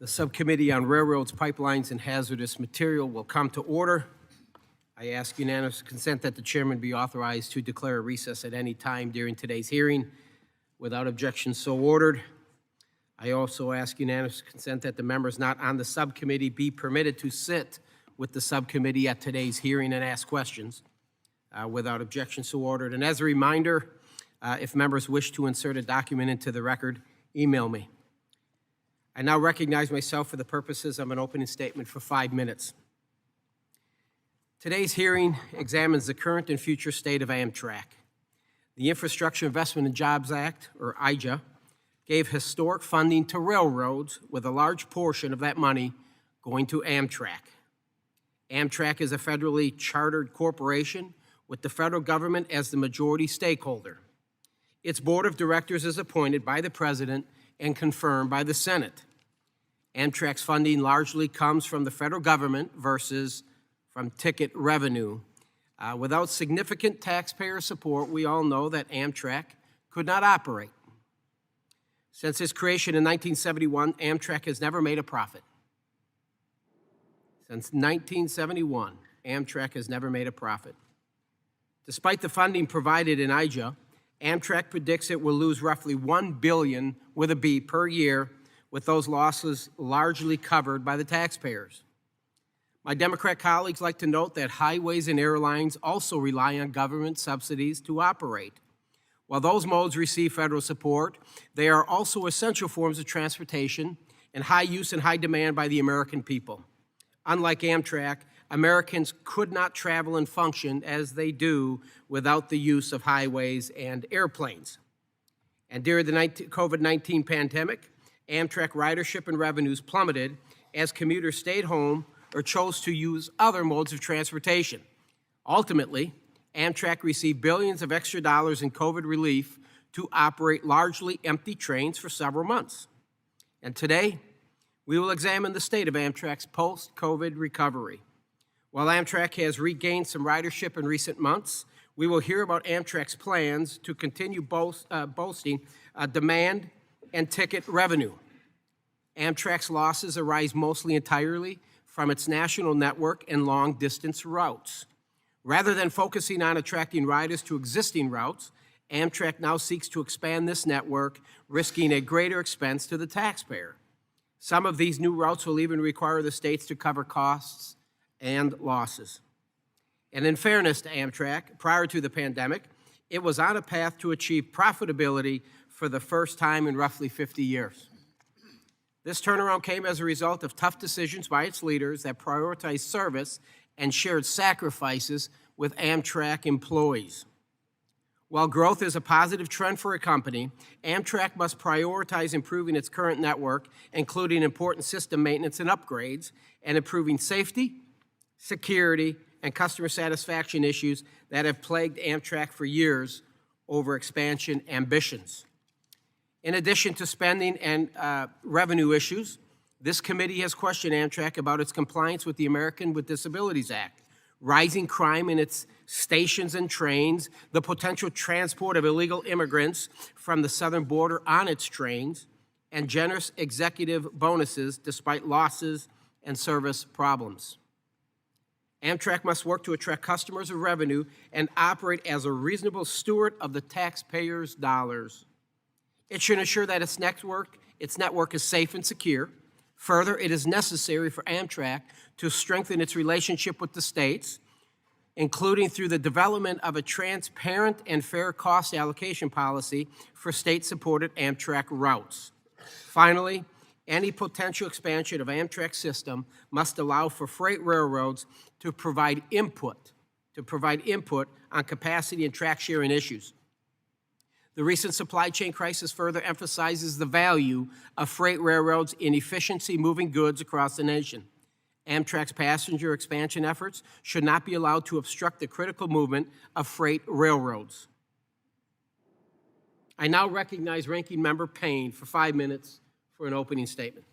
The Subcommittee on Railroads, Pipelines, and Hazardous Material will come to order. I ask unanimous consent that the chairman be authorized to declare a recess at any time during today's hearing. Without objection, so ordered. I also ask unanimous consent that the members not on the subcommittee be permitted to sit with the subcommittee at today's hearing and ask questions. Without objection, so ordered. And as a reminder, if members wish to insert a document into the record, email me. I now recognize myself for the purposes of an opening statement for 5 minutes. Today's hearing examines the current and future state of Amtrak. The Infrastructure Investment and Jobs Act, or IJA, gave historic funding to railroads, with a large portion of that money going to Amtrak. Amtrak is a federally chartered corporation with the federal government as the majority stakeholder. Its board of directors is appointed by the president and confirmed by the Senate. Amtrak's funding largely comes from the federal government versus from ticket revenue. Without significant taxpayer support, we all know that Amtrak could not operate. Since its creation in 1971, Amtrak has never made a profit. Since 1971, Amtrak has never made a profit. Despite the funding provided in IJA, Amtrak predicts it will lose roughly $1 billion with a B per year, with those losses largely covered by the taxpayers. My Democrat colleagues like to note that highways and airlines also rely on government subsidies to operate. While those modes receive federal support, they are also essential forms of transportation and high use and high demand by the American people. Unlike Amtrak, Americans could not travel and function as they do without the use of highways and airplanes. And during the COVID-19 pandemic, Amtrak ridership and revenues plummeted as commuters stayed home or chose to use other modes of transportation. Ultimately, Amtrak received billions of extra dollars in COVID relief to operate largely empty trains for several months. And today, we will examine the state of Amtrak's post-COVID recovery. While Amtrak has regained some ridership in recent months, we will hear about Amtrak's plans to continue boosting demand and ticket revenue. Amtrak's losses arise mostly entirely from its national network and long-distance routes. Rather than focusing on attracting riders to existing routes, Amtrak now seeks to expand this network, risking a greater expense to the taxpayer. Some of these new routes will even require the states to cover costs and losses. And in fairness to Amtrak, prior to the pandemic, it was on a path to achieve profitability for the first time in roughly 50 years. This turnaround came as a result of tough decisions by its leaders that prioritized service and shared sacrifices with Amtrak employees. While growth is a positive trend for a company, Amtrak must prioritize improving its current network, including important system maintenance and upgrades, and improving safety, security, and customer satisfaction issues that have plagued Amtrak for years over expansion ambitions. In addition to spending and revenue issues, this committee has questioned Amtrak about its compliance with the Americans with Disabilities Act, rising crime in its stations and trains, the potential transport of illegal immigrants from the southern border on its trains, and generous executive bonuses despite losses and service problems. Amtrak must work to attract customers of revenue and operate as a reasonable steward of the taxpayers' dollars. It should ensure that its network is safe and secure. Further, it is necessary for Amtrak to strengthen its relationship with the states, including through the development of a transparent and fair cost allocation policy for state-supported Amtrak routes. Finally, any potential expansion of Amtrak's system must allow for freight railroads to provide input on capacity and track sharing issues. The recent supply chain crisis further emphasizes the value of freight railroads in efficiency moving goods across the nation. Amtrak's passenger expansion efforts should not be allowed to obstruct the critical movement of freight railroads. I now recognize Ranking Member Payne for 5 minutes for an opening statement.